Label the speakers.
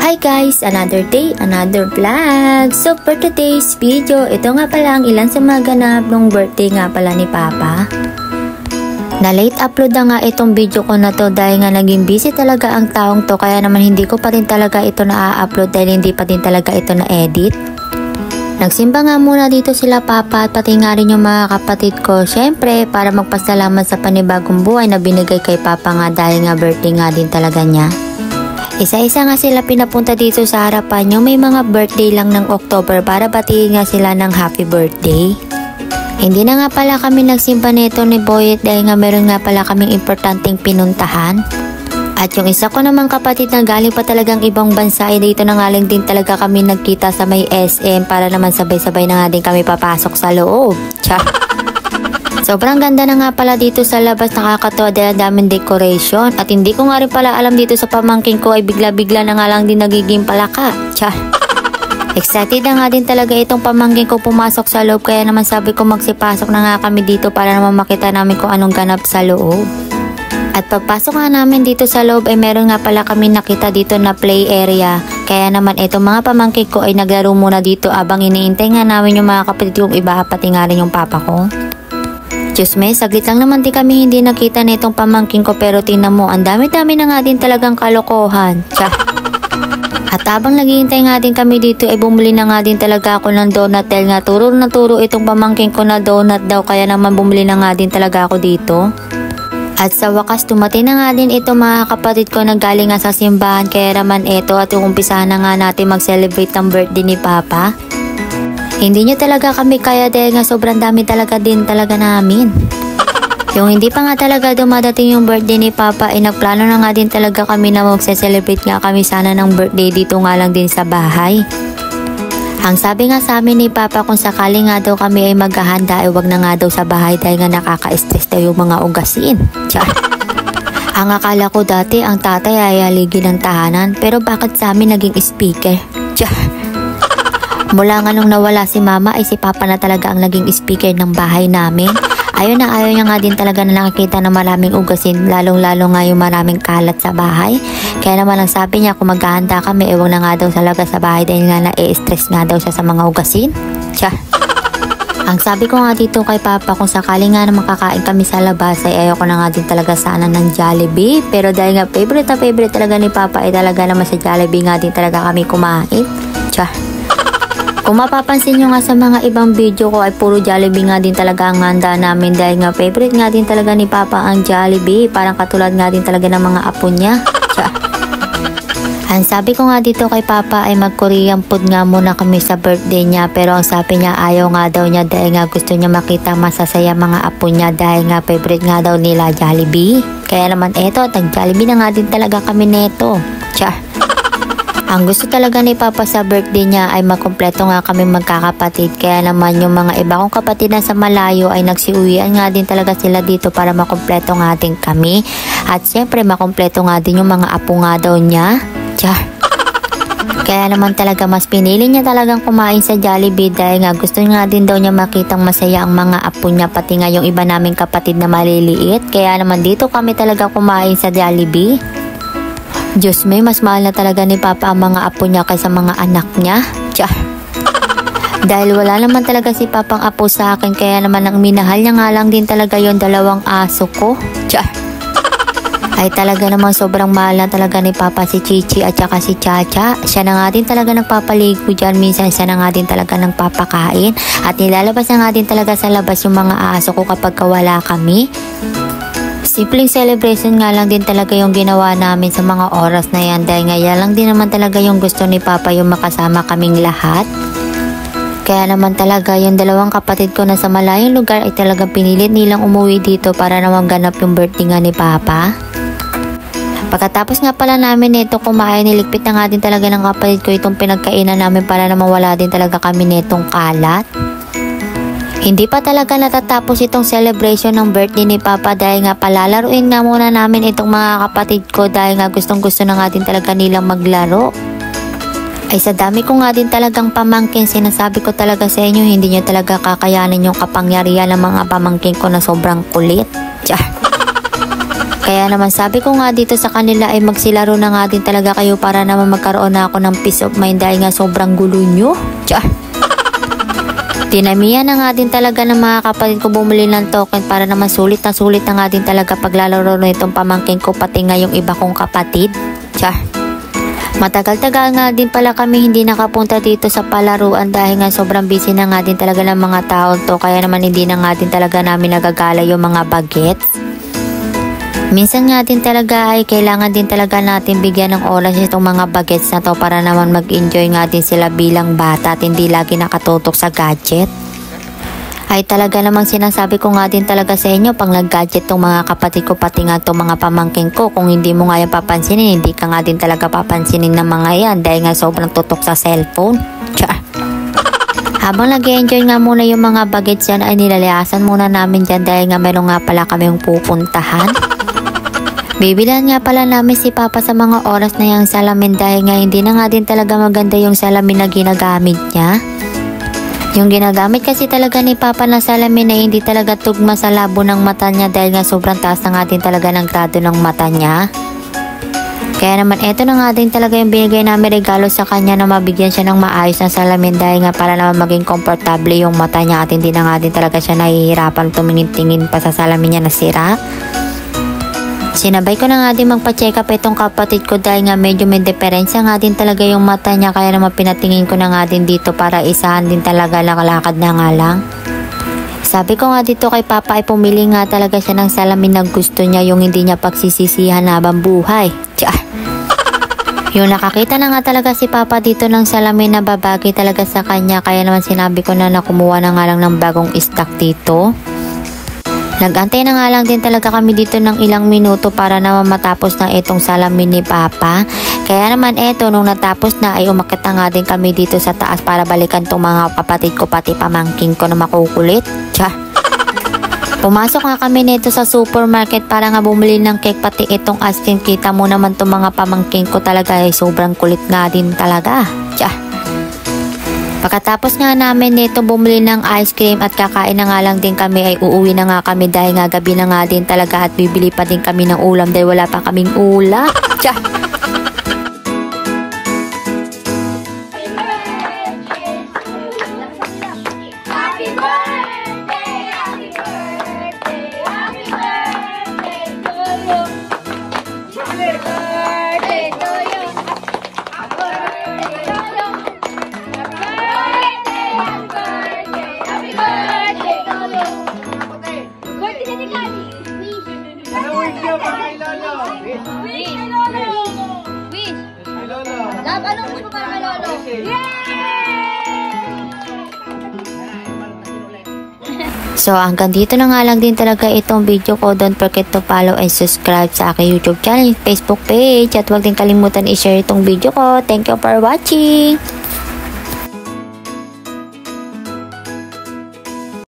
Speaker 1: Hi guys! Another day, another vlog! So for today's video, ito nga pala ang ilan sa mga ganap nung birthday nga pala ni Papa. Na late upload na nga itong video ko na to dahil nga naging busy talaga ang taong to, kaya naman hindi ko pa rin talaga ito na-upload dahil hindi pa din talaga ito na-edit. Nagsimba nga muna dito sila Papa at pati nga rin yung mga kapatid ko, syempre para magpasalamat sa panibagong buhay na binigay kay Papa nga dahil nga birthday nga din talaga niya. Isa-isa nga sila pinapunta dito sa harapan yung may mga birthday lang ng October para batiin nga sila ng happy birthday. Hindi na nga pala kami nagsimba nito ni Boyet dahil nga meron nga pala kaming importanteng pinuntahan. At yung isa ko namang kapatid na galing pa talagang ibang bansa ay dito na nga lang din talaga kami nagkita sa may SM para naman sabay-sabay na nga din kami papasok sa loob. Tsa! Sobrang ganda na nga pala dito sa labas, nakakatawa dahil daming decoration at hindi ko nga rin pala alam dito sa pamangkin ko ay bigla-bigla na nga lang din nagiging palaka. Tsa! Excited na nga din talaga itong pamangkin ko pumasok sa loob, kaya naman sabi ko magsipasok na nga kami dito para naman makita namin kung anong ganap sa loob. At pagpasok nga namin dito sa loob ay meron nga pala kami nakita dito na play area, kaya naman itong mga pamangkin ko ay naglaro muna dito abang iniintay nga namin yung mga kapatid kong iba pati nga rin yung papa ko. Diyos me, saglit lang naman din kami hindi nakita na itong pamangkin ko, pero tingnan mo, ang dami-dami na nga din talagang kalokohan. Tsa! At habang naghihintay nga din kami dito ay bumili na nga din talaga ako ng donut dahil nga turo na turo itong pamangkin ko na donut daw, kaya naman bumili na nga din talaga ako dito. At sa wakas dumating na nga din ito mga kapatid ko na galing nga sa simbahan, kaya naman ito at yung umpisahan na nga natin mag-celebrate ng birthday ni Papa. Hindi niya talaga kami kaya dahil nga sobrang dami talaga din talaga namin. Yung hindi pa nga talaga dumadating yung birthday ni Papa ay nagplano na nga din talaga kami na mag-celebrate nga kami sana ng birthday dito nga lang din sa bahay. Ang sabi nga sa amin ni Papa kung sakali nga daw kami ay maghahanda ay wag na nga daw sa bahay dahil nga nakaka-stress daw yung mga ugasin. Char. Ang akala ko dati ang tatay ay haligi ng tahanan, pero bakit sa amin naging speaker? Char. Mula nga nung nawala si Mama ay si Papa na talaga ang naging speaker ng bahay namin. Ayaw niya nga din talaga na nakakita ng maraming ugasin, lalong-lalo nga yung maraming kalat sa bahay. Kaya naman ang sabi niya kung maghahanda kami, wag na nga daw talaga sa bahay dahil nga na-stress nga daw siya sa mga ugasin. Tsa! Ang sabi ko nga dito kay Papa kung sakali nga na makakain kami sa labas ay ayoko na nga din talaga sana ng Jollibee. Pero dahil nga favorite na favorite talaga ni Papa ay talaga naman sa Jollibee nga din talaga kami kumain. Tsa! Kung mapapansin nyo nga sa mga ibang video ko ay puro Jollibee nga din talaga ang handa namin dahil nga favorite nga din talaga ni Papa ang Jollibee. Parang katulad nga din talaga ng mga apo niya. Tsa. Ang sabi ko nga dito kay Papa ay mag-Korean food nga muna kami sa birthday niya, pero ang sabi niya ayaw nga daw niya dahil nga gusto niya makita masasaya mga apo niya dahil nga favorite nga daw nila Jollibee. Kaya naman eto, tag-Jollibee na nga din talaga kami neto. Tsa. Ang gusto talaga ni Papa sa birthday niya ay makumpleto nga kami magkakapatid, kaya naman yung mga iba kong kapatid na sa malayo ay nagsiuwian nga din talaga sila dito para makumpleto nga din kami. At syempre makumpleto nga din yung mga apo nga daw niya. Char. Kaya naman talaga mas pinili niya talagang kumain sa Jollibee dahil nga gusto nga din daw niya makitang masaya ang mga apo niya pati nga yung iba naming kapatid na maliliit. Kaya naman dito kami talaga kumain sa Jollibee. Diyos me, mas mahal na talaga ni Papa ang mga apo niya kaysa mga anak niya. Tiyah. Dahil wala naman talaga si Papang apo sa akin, kaya naman ang minahal niya nga lang din talaga yung dalawang aso ko. Tiyah. Ay talaga namang sobrang mahal na talaga ni Papa si Chichi at saka si Chacha. Siya na nga din talaga nagpapaligo dyan. Minsan siya na nga din talaga nagpapakain. At nilalabas na nga din talaga sa labas yung mga aso ko kapag wala kami. Simpleng celebration nga lang din talaga yung ginawa namin sa mga oras na yan dahil nga yan lang din naman talaga yung gusto ni Papa yung makasama kaming lahat. Kaya naman talaga yung dalawang kapatid ko na sa malayong lugar ay talaga pinilit nilang umuwi dito para naman ganap yung birthday nga ni Papa. Pagkatapos nga pala namin nito kumain, niligpit na nga din talaga ng kapatid ko itong pinagkainan namin para naman wala din talaga kami netong kalat. Hindi pa talaga natatapos itong celebration ng birthday ni Papa dahil nga palalaruin nga muna namin itong mga kapatid ko dahil nga gustong gusto na nga din talaga nilang maglaro. Ay sa dami ko nga din talagang pamangkin, sinasabi ko talaga sa inyo hindi nyo talaga kakayanin yung kapangyarihan ng mga pamangkin ko na sobrang kulit. Tiyah. Kaya naman sabi ko nga dito sa kanila ay magsilaro na nga din talaga kayo para naman magkaroon na ako ng peace of mind dahil nga sobrang gulo nyo. Char! Tinamihan na nga din talaga ng mga kapatid ko bumili ng token para naman sulit na nga din talaga paglalaro na itong pamangkin ko pati nga yung iba kong kapatid. Char! Matagal-tagal nga din pala kami hindi nakapunta dito sa palaruan dahil nga sobrang busy na nga din talaga ng mga tao to kaya naman hindi na nga din talaga namin nagagala yung mga bagets. Minsan nga din talaga ay kailangan din talaga natin bigyan ng oras itong mga bagets na to para naman mag-enjoy nga din sila bilang bata at hindi lagi nakatutok sa gadget. Ay talaga namang sinasabi ko nga din talaga sa inyo pang nag-gadget tong mga kapatid ko pati nga tong mga pamangkin ko. Kung hindi mo nga yan papansinin, hindi ka nga din talaga papansinin ng mga yan dahil nga sobrang tutok sa cellphone. Char! Habang nag-enjoy nga muna yung mga bagets yan ay nilalayasan muna namin dyan dahil nga meron nga pala kaming pupuntahan. Bibilan nga pala namin si Papa sa mga oras na yung salamin dahil nga hindi na nga din talaga maganda yung salamin na ginagamit niya. Yung ginagamit kasi talaga ni Papa na salamin na hindi talaga tugma sa labo ng mata niya dahil nga sobrang taas na nga din talaga ng grado ng mata niya. Kaya naman eto na nga din talaga yung binigay namin regalo sa kanya na mabigyan siya ng maayos na salamin dahil nga para naman maging komportable yung mata niya at hindi na nga din talaga siya nahihirapan tumingin-tingin pa sa salamin niya na sira. Sinabay ko na nga din magpa-check up itong kapatid ko dahil nga medyo may diferensya nga din talaga yung mata niya kaya naman pinatingin ko na nga din dito para isahan din talaga lakalakad na nga lang. Sabi ko nga dito kay Papa ay pumili nga talaga siya ng salamin na gusto niya yung hindi niya pagsisisihan habang buhay. Tiyah! Yung nakakita na nga talaga si Papa dito ng salamin na babagay talaga sa kanya kaya naman sinabi ko na kumuha na nga lang ng bagong stock dito. Nag-antay na nga lang din talaga kami dito ng ilang minuto para naman matapos na itong salamin ni Papa. Kaya naman eto nung natapos na ay umakyat na nga din kami dito sa taas para balikan tong mga kapatid ko pati pamangkin ko na makukulit. Tiyah! Pumasok nga kami nito sa supermarket para nga bumili ng cake pati itong ice cream. Kita mo naman tong mga pamangkin ko talaga ay sobrang kulit nga din talaga. Tiyah! Pagkatapos nga namin nito bumili ng ice cream at kakain na nga lang din kami ay uuwi na nga kami dahil nga gabi na nga din talaga at bibili pa din kami ng ulam dahil wala pa kaming ulam. Tiyah!
Speaker 2: Anong gusto para kay Lolo?
Speaker 1: So hanggang dito na nga lang din talaga itong video ko. Don't forget to follow and subscribe sa aking YouTube channel, Facebook page at huwag din kalimutan i-share itong video ko. Thank you for watching!